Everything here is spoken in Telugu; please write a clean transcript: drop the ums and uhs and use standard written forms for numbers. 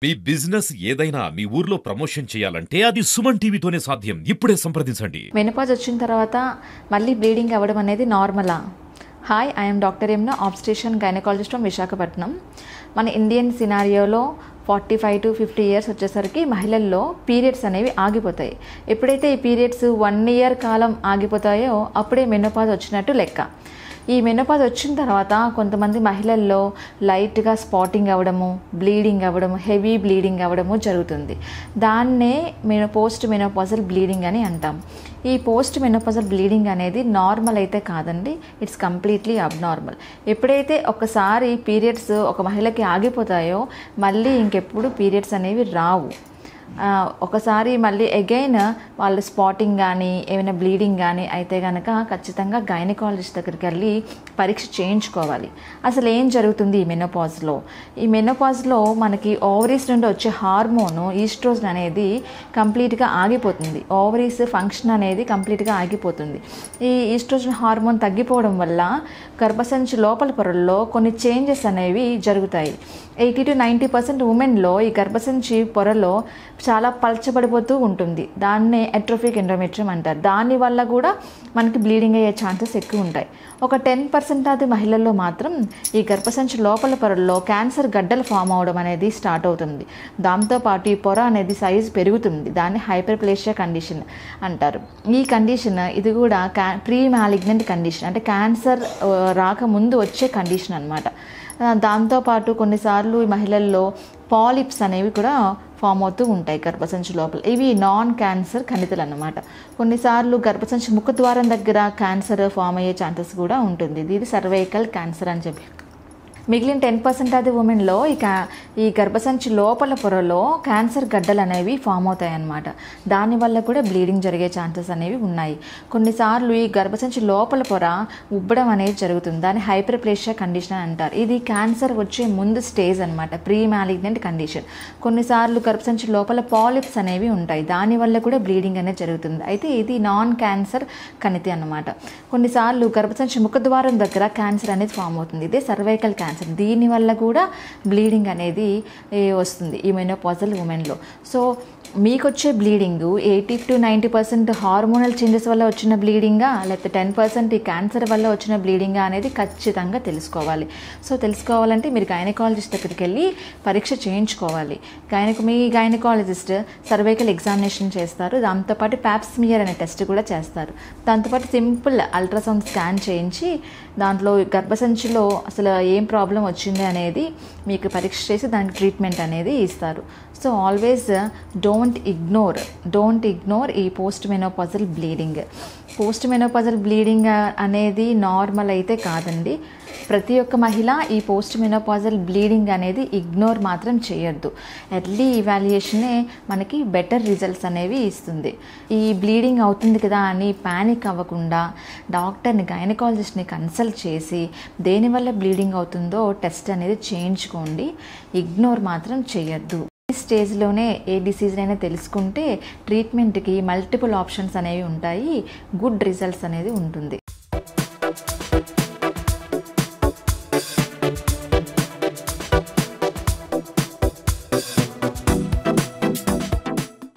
మీ బిజినెస్ ఏదైనా మీ ఊర్లో ప్రమోషన్ చేయాలంటే అది సుమన్ టీవీతోనే సాధ్యం. ఇప్పుడే సంప్రదించండి. మెనోపాజ్ వచ్చిన తర్వాత మళ్ళీ బ్లీడింగ్ అవ్వడం అనేది నార్మలా? Hi, I'm doctor Yamuna, obstetrician gynaecologist from Visakhapatnam. మన ఇండియన్ సినారియోలో 45 to 50 ఇయర్స్ వచ్చేసరికి మహిళల్లో పీరియడ్స్ అనేవి ఆగిపోతాయి. ఎప్పుడైతే ఈ పీరియడ్స్ 1 year కాలం ఆగిపోతాయో అప్పుడే మెనోపాజ్ వచ్చినట్టు లెక్క. ఈ మెనోపాజ్ వచ్చిన తర్వాత కొంతమంది మహిళల్లో లైట్గా స్పాటింగ్ అవ్వడము, బ్లీడింగ్ అవ్వడము, హెవీ బ్లీడింగ్ అవ్వడము జరుగుతుంది. దాన్నే పోస్ట్ మెనోపాజల్ బ్లీడింగ్ అని అంటాం. ఈ పోస్ట్ మెనోపాజల్ బ్లీడింగ్ అనేది నార్మల్ అయితే కాదండి, ఇట్స్ కంప్లీట్లీ అబ్నార్మల్. ఎప్పుడైతే ఒకసారి పీరియడ్స్ ఒక మహిళకి ఆగిపోతాయో మళ్ళీ ఇంకెప్పుడు పీరియడ్స్ అనేవి రావు. ఒకసారి మళ్ళీ అగైన్ వాళ్ళు స్పాటింగ్ కానీ ఏమైనా బ్లీడింగ్ కానీ అయితే కనుక ఖచ్చితంగా గైనకాలజిస్ట్ దగ్గరికి వెళ్ళి పరీక్ష చేయించుకోవాలి. అసలు ఏం జరుగుతుంది ఈ మెనోపాజ్లో? ఈ మెనోపాజ్లో మనకి ఓవరీస్ నుండి వచ్చే హార్మోను ఈస్ట్రోజన్ అనేది కంప్లీట్గా ఆగిపోతుంది. ఓవరీస్ ఫంక్షన్ అనేది కంప్లీట్గా ఆగిపోతుంది. ఈ ఈస్ట్రోజన్ హార్మోన్ తగ్గిపోవడం వల్ల గర్భసంచి లోపల పొరల్లో కొన్ని చేంజెస్ అనేవి జరుగుతాయి. 80 to 90% ఉమెన్లో ఈ గర్భసంచి పొరలో చాలా పల్చబడిపోతూ ఉంటుంది. దాన్నే అట్రోఫిక్ ఎండోమెట్రియం అంటారు. దానివల్ల కూడా మనకి బ్లీడింగ్ అయ్యే ఛాన్సెస్ ఎక్కువ ఉంటాయి. ఒక 10% అది మహిళల్లో మాత్రం ఈ గర్భసంచి లోపల పొరల్లో క్యాన్సర్ గడ్డలు ఫామ్ అవడం అనేది స్టార్ట్ అవుతుంది. దాంతోపాటు ఈ పొర అనేది సైజు పెరుగుతుంది. దాన్ని హైపర్ప్లేషియా కండిషన్ అంటారు. ఈ కండిషన్ ఇది కూడా ప్రీ మాలిగ్నెంట్ కండిషన్, అంటే క్యాన్సర్ రాకముందు వచ్చే కండిషన్ అన్నమాట. దాంతోపాటు కొన్నిసార్లు ఈ మహిళల్లో పాలిప్స్ అనేవి కూడా ఫామ్ అవుతూ ఉంటాయి గర్భసంచి లోపల. ఇవి నాన్ క్యాన్సర్ కణితులు అన్నమాట. కొన్నిసార్లు గర్భసంచి ముఖద్వారం దగ్గర క్యాన్సర్ ఫామ్ అయ్యే ఛాన్సెస్ కూడా ఉంటుంది. ఇది సర్వైకల్ క్యాన్సర్ అని చెప్పి. మిగిలిన 10% అది ఉమెన్లో ఈ గర్భసంచి లోపల పొరలో క్యాన్సర్ గడ్డలు అనేవి ఫామ్ అవుతాయి అన్నమాట. దానివల్ల కూడా బ్లీడింగ్ జరిగే ఛాన్సెస్ అనేవి ఉన్నాయి. కొన్నిసార్లు ఈ గర్భసంచి లోపల పొర ఉబ్బడం అనేది జరుగుతుంది. దాన్ని హైపర్ప్లేషియా కండిషన్ అంటారు. ఇది క్యాన్సర్ వచ్చే ముందు స్టేజ్ అనమాట, ప్రీ మాలిగ్నెంట్ కండిషన్. కొన్నిసార్లు గర్భసంచి లోపల పాలిప్స్ అనేవి ఉంటాయి. దానివల్ల కూడా బ్లీడింగ్ అనేది జరుగుతుంది. అయితే ఇది నాన్ క్యాన్సర్ కణితి అన్నమాట. కొన్నిసార్లు గర్భసంచి ముఖద్వారం దగ్గర క్యాన్సర్ అనేది ఫామ్ అవుతుంది. ఇదే సర్వైకల్ క్యాన్సర్. దీనివల్ల కూడా బ్లీడింగ్ అనేది వస్తుంది ఈ మెనోపాజల్ ఉమెన్లో. సో మీకు వచ్చే బ్లీడింగ్ 80 to 90% హార్మోనల్ చేంజెస్ వల్ల వచ్చిన బ్లీడింగా, లేకపోతే 10% ఈ క్యాన్సర్ వల్ల వచ్చిన బ్లీడింగా అనేది ఖచ్చితంగా తెలుసుకోవాలి. సో తెలుసుకోవాలంటే మీరు గైనకాలజిస్ట్ దగ్గరికి వెళ్ళి పరీక్ష చేయించుకోవాలి. మీ గైనకాలజిస్ట్ సర్వైకల్ ఎగ్జామినేషన్ చేస్తారు. దాంతోపాటు ప్యాప్స్మియర్ అనే టెస్ట్ కూడా చేస్తారు. దాంతోపాటు సింపుల్ అల్ట్రాసౌండ్ స్కాన్ చేయించి దాంట్లో గర్భసంచిలో అసలు ఏం ప్రాబ్లం వచ్చింది అనేది మీకు పరీక్ష చేసి దానికి ట్రీట్మెంట్ అనేది ఇస్తారు. సో ఆల్వేస్ డోంట్ ఇగ్నోర్ ఈ post menopausal bleeding. Post menopausal bleeding అనేది నార్మల్ అయితే కాదండి. ప్రతి ఒక్క మహిళ ఈ పోస్ట్ మెనోపాజల్ బ్లీడింగ్ అనేది ఇగ్నోర్ మాత్రం చేయొద్దు. ఎర్లీ ఇవాల్యుయేషనే మనకి బెటర్ రిజల్ట్స్ అనేవి ఇస్తుంది. ఈ బ్లీడింగ్ అవుతుంది కదా అని ప్యానిక్ అవ్వకుండా డాక్టర్ని, గైనకాలజిస్ట్ని కన్సల్ట్ చేసి దేనివల్ల బ్లీడింగ్ అవుతుందో టెస్ట్ అనేది చేయించుకోండి. ఇగ్నోర్ మాత్రం చేయొద్దు. ఈ స్టేజ్లోనే ఏ డిసీజ్ అయినా తెలుసుకుంటే ట్రీట్మెంట్కి మల్టిపుల్ ఆప్షన్స్ అనేవి ఉంటాయి. గుడ్ రిజల్ట్స్ అనేది ఉంటుంది.